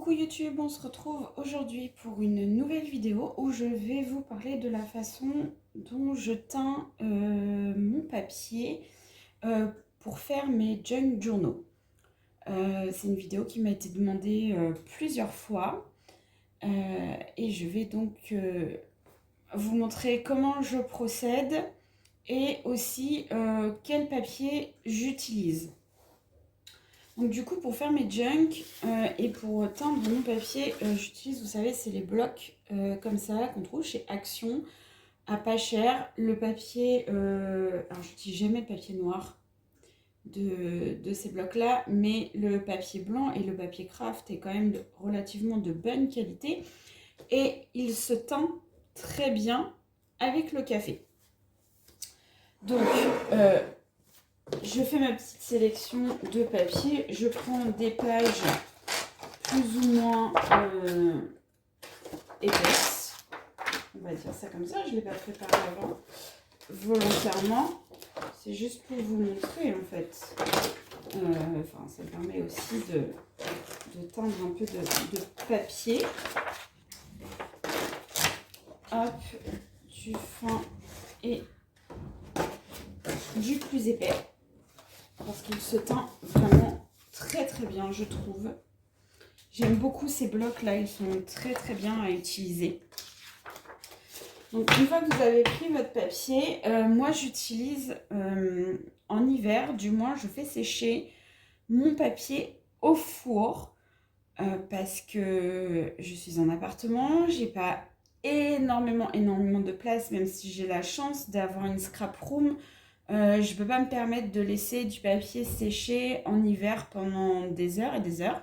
Coucou YouTube, on se retrouve aujourd'hui pour une nouvelle vidéo où je vais vous parler de la façon dont je teins mon papier pour faire mes junk journaux. C'est une vidéo qui m'a été demandée plusieurs fois et je vais donc vous montrer comment je procède et aussi quel papier j'utilise. Donc du coup, pour faire mes junk et pour teindre mon papier, j'utilise, vous savez, c'est les blocs comme ça qu'on trouve chez Action, à pas cher. Le papier, alors je n'utilise jamais le papier noir de ces blocs-là, mais le papier blanc et le papier craft est quand même relativement de bonne qualité. Et il se teint très bien avec le café. Donc, je fais ma petite sélection de papier. Je prends des pages plus ou moins épaisses. On va dire ça comme ça. Je ne l'ai pas préparé avant volontairement. C'est juste pour vous montrer en fait. Ça permet aussi de teindre un peu de papier. Hop, du fin et du plus épais. Parce qu'il se teint vraiment très très bien, je trouve. J'aime beaucoup ces blocs là, ils sont très très bien à utiliser. Donc une fois que vous avez pris votre papier, moi j'utilise en hiver, du moins je fais sécher mon papier au four parce que je suis en appartement, j'ai pas énormément de place, même si j'ai la chance d'avoir une scrap room. Je ne peux pas me permettre de laisser du papier sécher en hiver pendant des heures et des heures.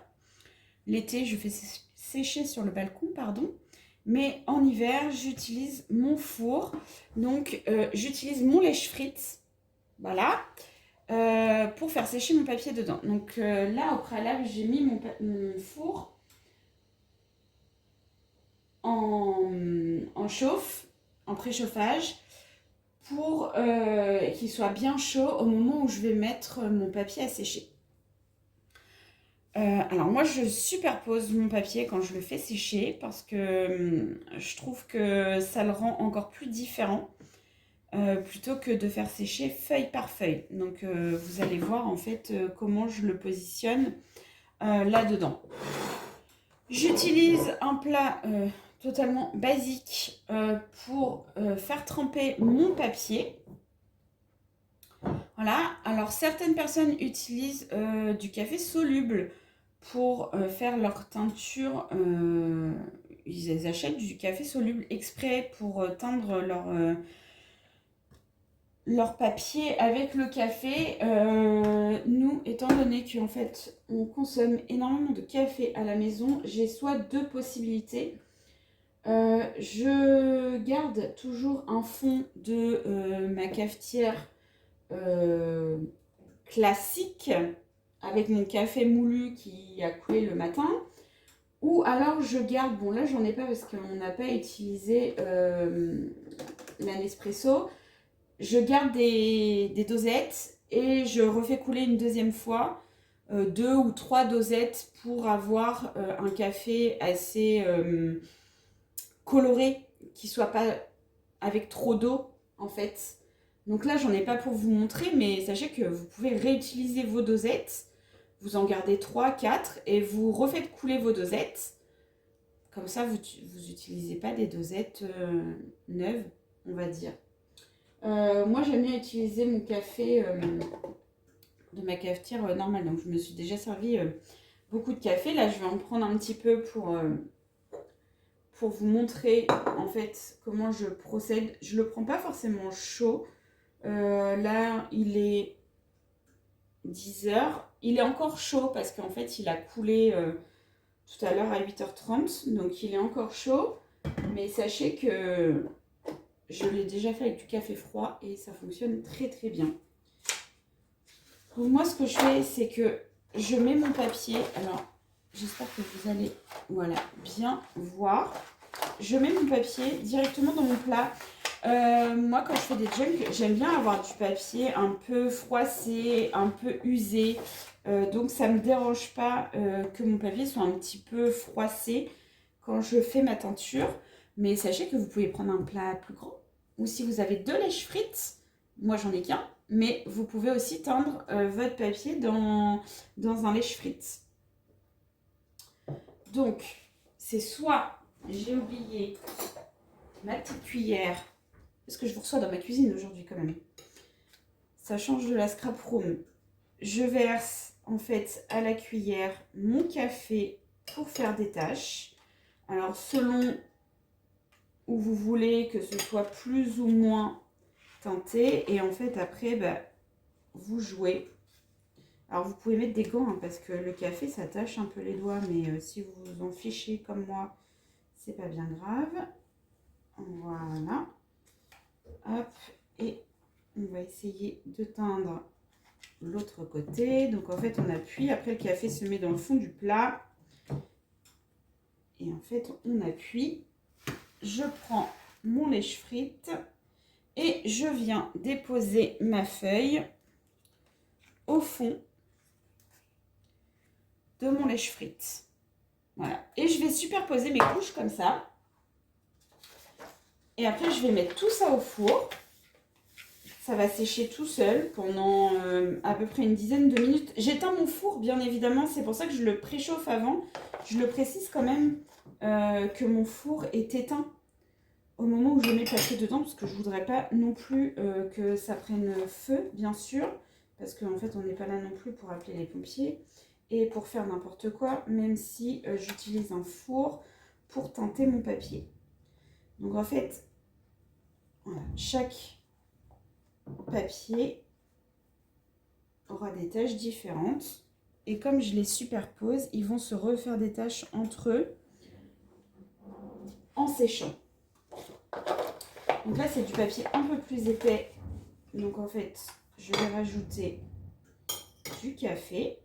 L'été, je fais sécher sur le balcon, pardon. Mais en hiver, j'utilise mon four. Donc, j'utilise mon lèche-frites, voilà, pour faire sécher mon papier dedans. Donc là, au préalable, j'ai mis mon four en chauffe, en préchauffage, pour qu'il soit bien chaud au moment où je vais mettre mon papier à sécher. Alors moi je superpose mon papier quand je le fais sécher parce que je trouve que ça le rend encore plus différent plutôt que de faire sécher feuille par feuille. Donc vous allez voir en fait comment je le positionne là-dedans. J'utilise un plat totalement basique pour faire tremper mon papier. Voilà, alors certaines personnes utilisent du café soluble pour faire leur teinture. Ils achètent du café soluble exprès pour teindre leur papier avec le café. Nous, étant donné qu'en fait on consomme énormément de café à la maison, j'ai soit deux possibilités. Je garde toujours un fond de ma cafetière classique avec mon café moulu qui a coulé le matin, ou alors je garde, bon là j'en ai pas parce qu'on n'a pas utilisé la Nespresso, je garde des dosettes et je refais couler une deuxième fois 2 ou 3 dosettes pour avoir un café assez coloré, qui soit pas avec trop d'eau en fait. Donc là, j'en ai pas pour vous montrer, mais sachez que vous pouvez réutiliser vos dosettes. Vous en gardez 3, 4 et vous refaites couler vos dosettes. Comme ça, vous n'utilisez pas des dosettes neuves, on va dire. Moi, j'aime bien utiliser mon café de ma cafetière normale. Donc, je me suis déjà servi beaucoup de café. Là, je vais en prendre un petit peu pour vous montrer en fait comment je procède. Je le prends pas forcément chaud. Là, il est 10h. Il est encore chaud parce qu'en fait, il a coulé tout à l'heure à 8h30. Donc, il est encore chaud. Mais sachez que je l'ai déjà fait avec du café froid et ça fonctionne très très bien. Donc, moi, ce que je fais, c'est que je mets mon papier. Alors, j'espère que vous allez bien voir. Je mets mon papier directement dans mon plat. Moi, quand je fais des junk, j'aime bien avoir du papier un peu froissé, un peu usé, Donc ça ne me dérange pas que mon papier soit un petit peu froissé quand je fais ma teinture. Mais sachez que vous pouvez prendre un plat plus grand. Ou si vous avez 2 lèches frites, moi j'en ai qu'un, mais vous pouvez aussi teindre votre papier dans un lèche frites. Donc, c'est soit j'ai oublié ma petite cuillère, parce que je vous reçois dans ma cuisine aujourd'hui quand même. Ça change de la scrap room. Je verse en fait à la cuillère mon café pour faire des tâches. Alors selon où vous voulez que ce soit plus ou moins teinté. Et en fait après, vous jouez. Alors vous pouvez mettre des gants hein, parce que le café ça tâche un peu les doigts. Mais si vous vous en fichez comme moi, c'est pas bien grave. Voilà. Hop. Et on va essayer de teindre l'autre côté. Donc en fait on appuie, après le café se met dans le fond du plat et en fait on appuie. Je prends mon lèche frites et je viens déposer ma feuille au fond de mon lèche frites. Voilà, et je vais superposer mes couches comme ça et après je vais mettre tout ça au four. Ça va sécher tout seul pendant à peu près une dizaine de minutes. J'éteins mon four, bien évidemment. C'est pour ça que je le préchauffe avant. Je le précise quand même que mon four est éteint au moment où je mets le papier dedans. Parce que je ne voudrais pas non plus que ça prenne feu, bien sûr. Parce qu'en fait, on n'est pas là non plus pour appeler les pompiers. Et pour faire n'importe quoi, même si j'utilise un four pour teinter mon papier. Donc en fait, voilà, chaque papier aura des taches différentes et comme je les superpose, ils vont se refaire des taches entre eux en séchant. Donc là c'est du papier un peu plus épais, donc en fait je vais rajouter du café.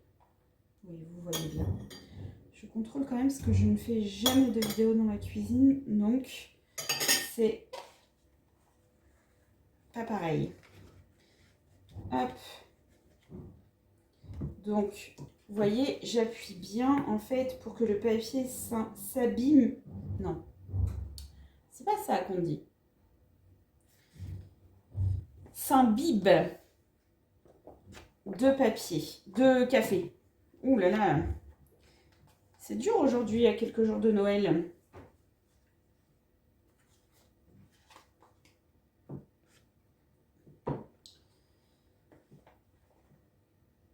Oui, vous voyez bien. Je contrôle quand même parce que je ne fais jamais de vidéo dans la cuisine, donc c'est pas pareil. Hop. Donc, vous voyez, j'appuie bien en fait pour que le papier s'abîme. Non, c'est pas ça qu'on dit. S'imbibe de papier, de café. Ouh là là, c'est dur aujourd'hui à quelques jours de Noël.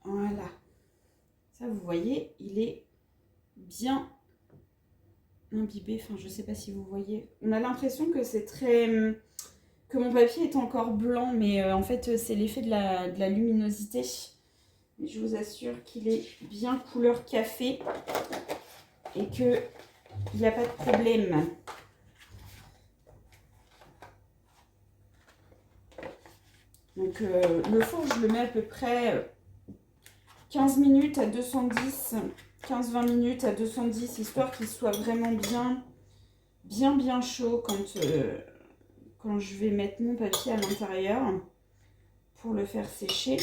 Voilà. Ça, vous voyez, il est bien imbibé. Enfin, je sais pas si vous voyez. On a l'impression que c'est très... que mon papier est encore blanc, mais en fait, c'est l'effet de la luminosité. Mais je vous assure qu'il est bien couleur café et qu'il n'y a pas de problème. Donc, le four, je le mets à peu près 15 minutes à 210, 15-20 minutes à 210, histoire qu'il soit vraiment bien chaud quand je vais mettre mon papier à l'intérieur pour le faire sécher.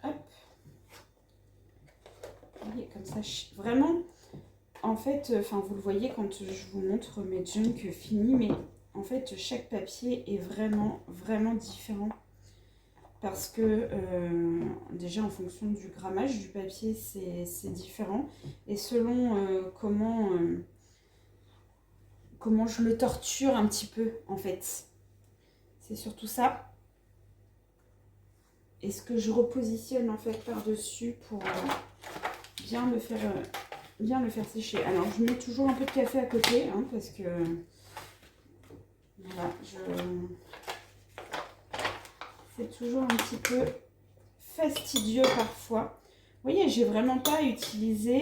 Hop. Vous voyez, comme ça, vraiment, en fait, vous le voyez quand je vous montre mes junk finis, mais en fait, chaque papier est vraiment différent. Parce que déjà en fonction du grammage du papier, c'est différent. Et selon comment je le torture un petit peu, en fait. C'est surtout ça. Et ce que je repositionne en fait par-dessus pour bien le faire sécher. Alors je mets toujours un peu de café à côté, hein, parce que voilà, c'est toujours un petit peu fastidieux parfois. Vous voyez, j'ai vraiment pas utilisé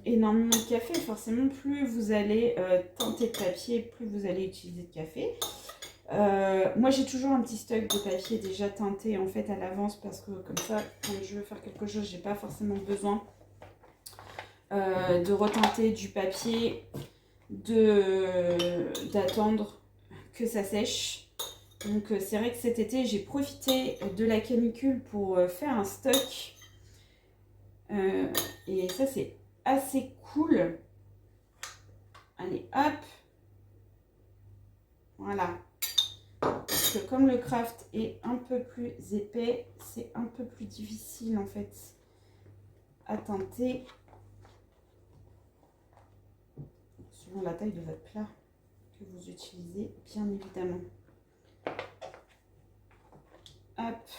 énormément de café. Forcément, plus vous allez teinter de papier, plus vous allez utiliser de café. Moi, j'ai toujours un petit stock de papier déjà teinté en fait à l'avance parce que comme ça, quand je veux faire quelque chose, j'ai pas forcément besoin de reteinter du papier, d'attendre que ça sèche. Donc c'est vrai que cet été, j'ai profité de la canicule pour faire un stock. Et ça, c'est assez cool. Allez, hop. Voilà. Parce que comme le craft est un peu plus épais, c'est un peu plus difficile en fait à teinter. Selon la taille de votre plat que vous utilisez, bien évidemment. Hop.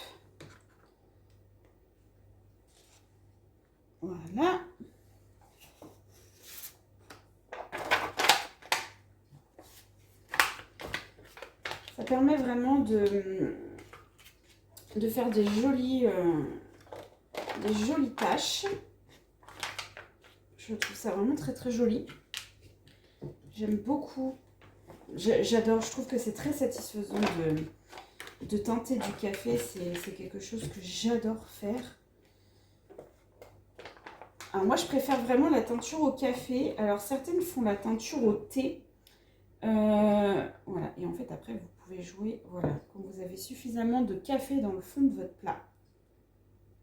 Voilà. Ça permet vraiment de faire des jolies tâches. Je trouve ça vraiment très très joli. J'aime beaucoup. J'adore, je trouve que c'est très satisfaisant de teinter du café. C'est quelque chose que j'adore faire. Alors moi, je préfère vraiment la teinture au café. Alors certaines font la teinture au thé. Voilà, et en fait après vous pouvez jouer, voilà, quand vous avez suffisamment de café dans le fond de votre plat,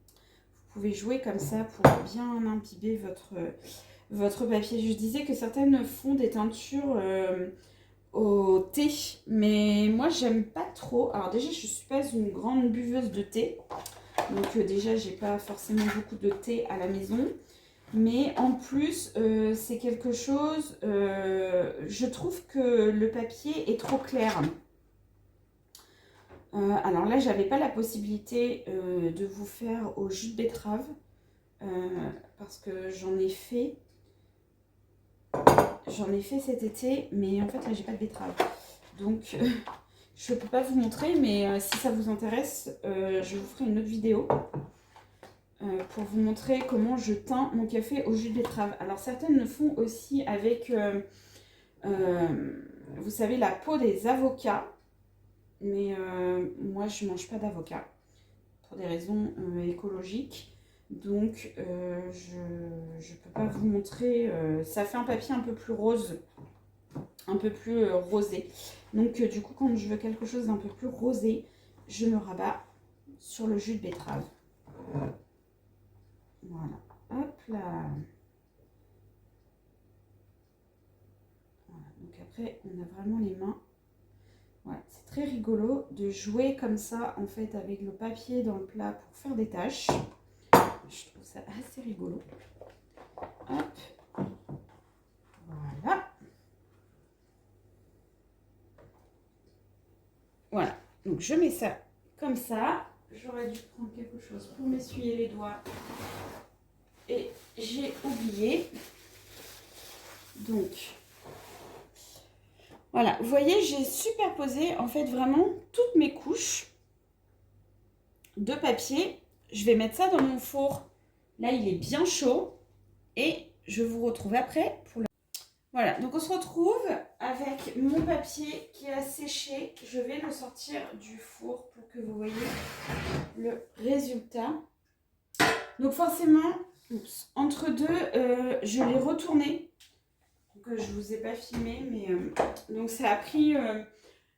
vous pouvez jouer comme ça pour bien imbiber votre papier. Je disais que certaines font des teintures au thé, mais moi j'aime pas trop. Alors déjà je suis pas une grande buveuse de thé, donc déjà j'ai pas forcément beaucoup de thé à la maison. Mais en plus, c'est quelque chose, je trouve que le papier est trop clair. Alors là, j'avais pas la possibilité de vous faire au jus de betterave, parce que j'en ai fait cet été, mais en fait là, j'ai pas de betterave. Donc, je peux pas vous montrer, mais si ça vous intéresse, je vous ferai une autre vidéo. Pour vous montrer comment je teins mon café au jus de betterave. Alors certaines le font aussi avec, vous savez, la peau des avocats. Mais moi, je ne mange pas d'avocat pour des raisons écologiques. Donc, je ne peux pas vous montrer. Ça fait un papier un peu plus rose, un peu plus rosé. Donc, du coup, quand je veux quelque chose d'un peu plus rosé, je me rabats sur le jus de betterave. Voilà, hop là. Voilà, donc après, on a vraiment les mains. Voilà, c'est très rigolo de jouer comme ça, en fait, avec le papier dans le plat pour faire des tâches. Je trouve ça assez rigolo. Hop. Voilà. Voilà, donc je mets ça comme ça. J'aurais dû prendre quelque chose pour m'essuyer les doigts. Et j'ai oublié. Donc, voilà. Vous voyez, j'ai superposé en fait vraiment toutes mes couches de papier. Je vais mettre ça dans mon four. Là, il est bien chaud. Et je vous retrouve après pour le... Voilà, donc on se retrouve avec mon papier qui a séché. Je vais le sortir du four pour que vous voyez le résultat. Donc forcément... Oups. Entre deux, je l'ai retourné. Donc, je ne vous ai pas filmé, mais donc ça a pris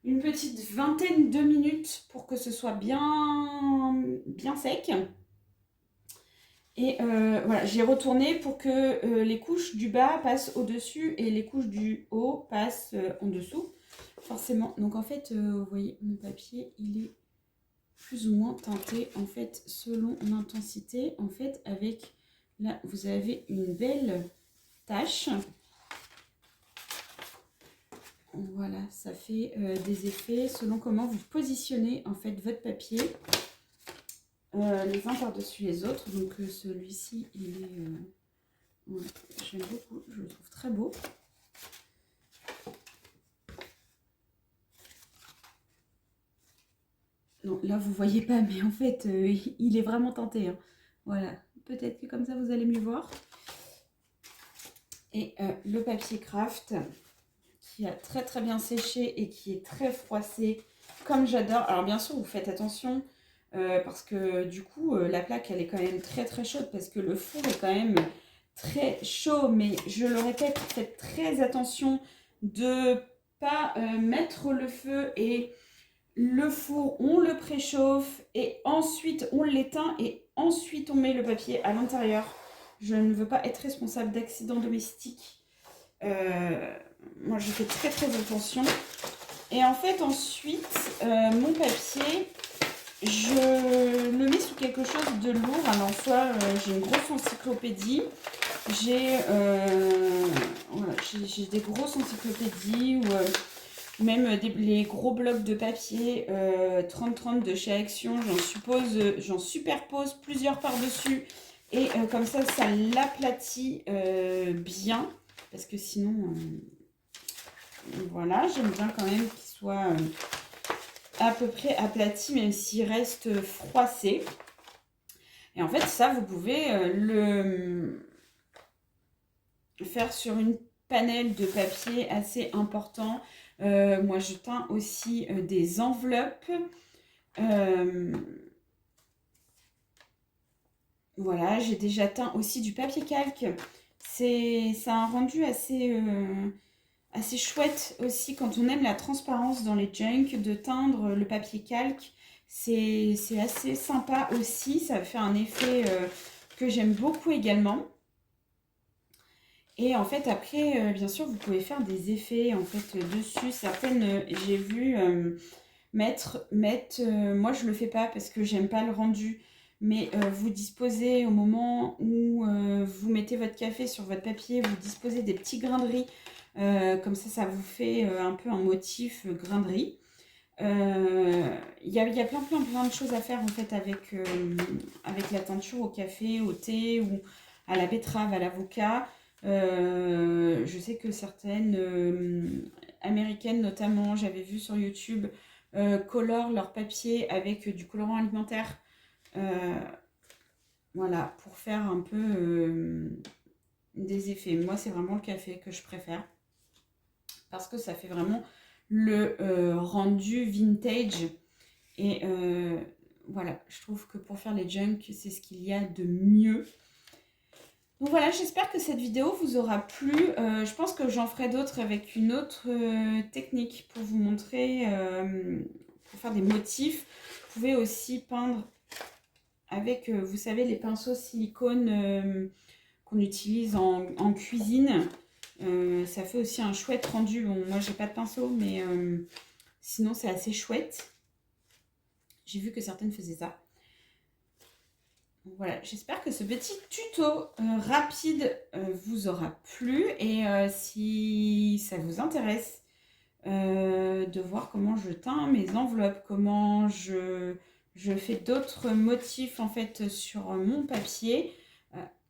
une petite vingtaine de minutes pour que ce soit bien sec. Et voilà, j'ai retourné pour que les couches du bas passent au-dessus et les couches du haut passent en dessous. Forcément. Donc en fait, vous voyez, mon papier, il est plus ou moins teinté en fait selon l'intensité. En fait, avec... Là, vous avez une belle tache. Voilà, ça fait des effets selon comment vous positionnez en fait votre papier les uns par-dessus les autres. Donc celui-ci, il est... ouais, j'aime beaucoup, je le trouve très beau. Non, là, vous voyez pas, mais en fait, il est vraiment teinté. Hein. Voilà. Peut-être que comme ça, vous allez mieux voir. Et le papier craft qui a très très bien séché et qui est très froissé, comme j'adore. Alors bien sûr, vous faites attention parce que du coup, la plaque, elle est quand même très très chaude parce que le four est quand même très chaud. Mais je le répète, faites très attention de ne pas mettre le feu et Le four, on le préchauffe et ensuite on l'éteint et ensuite on met le papier à l'intérieur. Je ne veux pas être responsable d'accidents domestiques. Moi, je fais très très attention. Et en fait, ensuite, mon papier, je le mets sous quelque chose de lourd. Alors, soit j'ai une grosse encyclopédie, j'ai voilà, j'ai des grosses encyclopédies ou même les gros blocs de papier 30-30 de chez Action. J'en superpose plusieurs par-dessus. Et comme ça l'aplatit bien. Parce que sinon, voilà, j'aime bien quand même qu'il soit à peu près aplati, même s'il reste froissé. Et en fait, ça, vous pouvez le faire sur une panelle de papier assez important. Moi, je teins aussi des enveloppes. Voilà, j'ai déjà teint aussi du papier calque. Ça a un rendu assez chouette aussi quand on aime la transparence dans les junk, de teindre le papier calque. C'est assez sympa aussi, ça fait un effet que j'aime beaucoup également. Et en fait après, bien sûr, vous pouvez faire des effets en fait dessus. Certaines, j'ai vu mettre moi je le fais pas parce que j'aime pas le rendu. Mais vous disposez au moment où vous mettez votre café sur votre papier, vous disposez des petits grains de riz. Comme ça vous fait un peu un motif grain de riz. Il y a plein de choses à faire en fait avec la teinture au café, au thé ou à la betterave, à l'avocat. Je sais que certaines américaines notamment, j'avais vu sur YouTube, colorent leur papier avec du colorant alimentaire. Voilà, pour faire un peu des effets. Moi, c'est vraiment le café que je préfère. Parce que ça fait vraiment le rendu vintage. Et voilà, je trouve que pour faire les junk, c'est ce qu'il y a de mieux. Donc voilà, j'espère que cette vidéo vous aura plu. Je pense que j'en ferai d'autres avec une autre technique pour vous montrer, pour faire des motifs. Vous pouvez aussi peindre avec, vous savez, les pinceaux silicone qu'on utilise en cuisine. Ça fait aussi un chouette rendu. Bon, moi, j'ai pas de pinceau, mais sinon, c'est assez chouette. J'ai vu que certaines faisaient ça. Voilà, j'espère que ce petit tuto rapide vous aura plu. Et si ça vous intéresse de voir comment je teins mes enveloppes, comment je fais d'autres motifs en fait sur mon papier,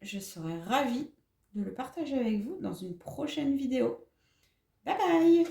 je serais ravie de le partager avec vous dans une prochaine vidéo. Bye bye!